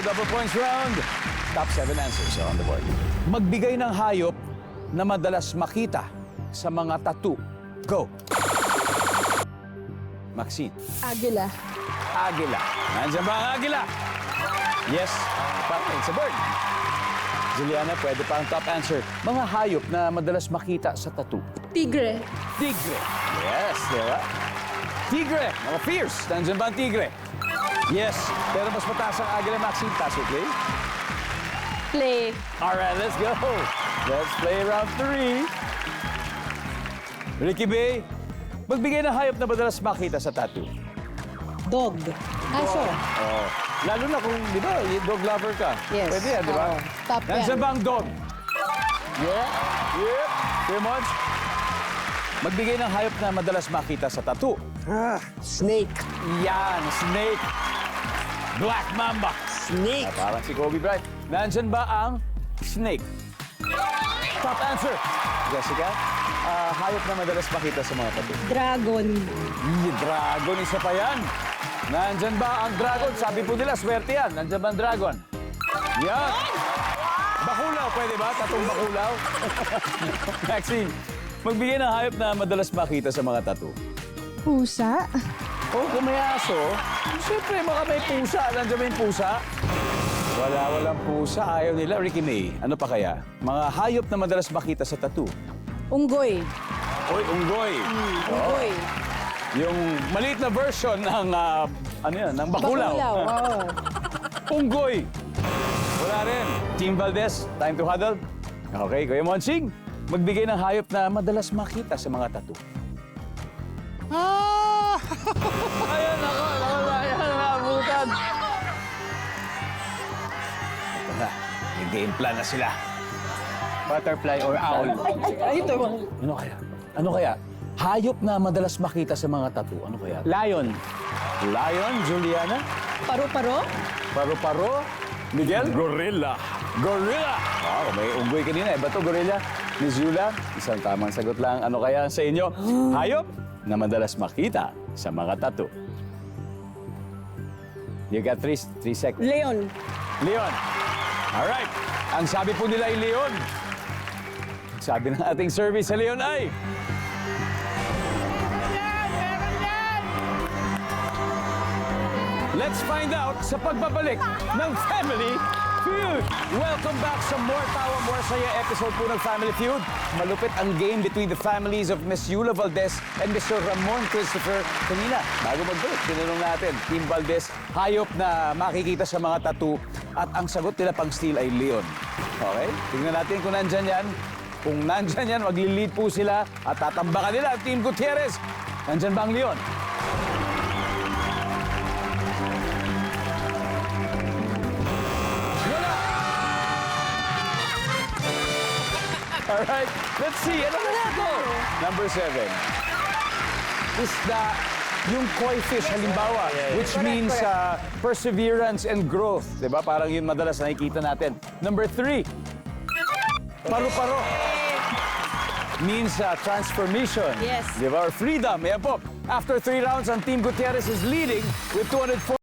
double points round. Top 7 answers are on the board. Magbigay ng hayop na madalas makita sa mga tattoo. Go. Maxine. Agila. Agila. Nandiyan ba ang agila? Yes. It's a bird. Juliana, pwede pa ang top answer. Mga hayop na madalas makita sa tattoo. Tigre. Tigre. Yes, di ba? Tigre. Mga fierce. Nandiyan ba ang tigre? Yes. Pero mas mataas ang agila, Maxine. Pass it, please. Play. All right, let's go. Let's play round 3. Ricky Bay, magbigay ng hayop na madalas makita sa tattoo. Dog. Aso. Oh. Lalo na kung, di ba, dog lover ka. Yes. Pwede yan, di ba? Oo. Top yan. Nandiyan ba ang dog? Yeah. Yep. Three months. Magbigay ng hayop na madalas makita sa tattoo. Snake. Yan, snake. Black mamba. Snake. Parang si Kobe Bryant. Nandiyan ba ang snake? Top answer. Jessica, hayop na madalas makita sa mga tattoo. Dragon. Dragon, isa pa yan. Nandyan ba ang dragon? Sabi po nila, swerte yan. Nandyan ba ang dragon? Yan. Bakulaw, pwede ba? Tatong bakulaw? Maxine, magbigay ng hayop na madalas makita sa mga tattoo. Pusa. Oh, kung may aso, siyempre baka may pusa. Nandyan ba yung pusa? Walang pusa. Ayaw nila. Ricky May, ano pa kaya? Mga hayop na madalas makita sa tattoo. Unggoy. Oy, unggoy. Unggoy. Yung maliit na version ng, ano yan, ng bakulaw. Bakulaw, oo. Unggoy. Wala rin. Team Valdez, time to huddle. Okay, Kuya Monsing, magbigay ng hayop na madalas makita sa mga tattoo. Ayan, ayan, naabutan. Ito na, may game plan na sila. Butterfly or owl. Ay, ito. Ano kaya? Ano kaya? Hayop na madalas makita sa mga tattoo. Ano kaya? Lion. Lion, Juliana? Paru-paro. Paro-paro? Miguel? Gorilla. Gorilla! Wow, may unggoy kanina. Iba to, gorilla. Miss Yula, isang tamang sagot lang. Ano kaya sa inyo? Hayop na madalas makita sa mga tattoo. You got 3 seconds. Leon. Leon. All right. Ang sabi po nila ay Leon. Sabi ng ating survey sa Leon ay... Let's find out sa pagbabalik ng Family Feud. Welcome back sa More Tawa, More Saya episode po ng Family Feud. Malupit ang game between the families of Miss Yula Valdez and Mr. Ramon Christopher. Kanina, bago mag-break, tinanong natin, Team Valdez, hayop na makikita sa mga tattoo at ang sagot nila pang steal ay Leon. Okay? Tingnan natin kung nandyan yan. Kung nandyan yan, magli-lead po sila at tatambakan nila ang Team Gutierrez. Nandyan ba ang Leon? Alright, let's see. Ano kaya ito? Number 7. Isda, yung koi fish, halimbawa, which means perseverance and growth. Diba? Parang yun madalas nakikita natin. Number 3. Paru-paro. Means transformation. Yes. Diba? Or freedom. Yan po. After 3 rounds, ang Team Gutierrez is leading with 204.